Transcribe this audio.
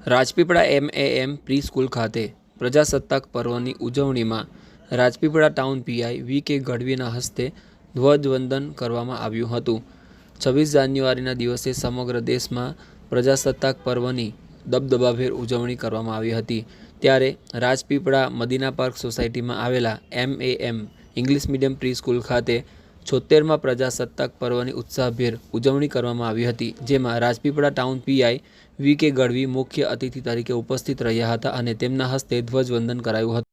Rajpipla એમએએમ pre school ખાતે પ્રજાસત્તાક પર્વની ઉજવણીમાં રાજપીપળા ટાઉન પીઆઈ વી.કે. ગઢવીના હસ્તે ધ્વજવંદન કરવામાં આવ્યું હતું। 26 જાન્યુઆરીના દિવસે સમગ્ર દેશમાં પ્રજાસત્તાક પર્વની દબદબાભેર ઉજવણી કરવામાં આવી હતી। ત્યારે રાજપીપળા મદીના પાર્ક સોસાયટીમાં આવેલા એમએએમ ઇંગ્લિશ મીડિયમ પ્રી સ્કૂલ ખાતે 76મા પ્રજાસત્તાક પર્વની ઉત્સાહભેર ઉજવણી કરવામાં આવી હતી, જેમાં રાજપીપળા ટાઉન પીઆઈ વી.કે. ગઢવી મુખ્ય અતિથિ તરીકે ઉપસ્થિત રહ્યા હતા અને તેમના હસ્તે ધ્વજવંદન કરાયું હતું।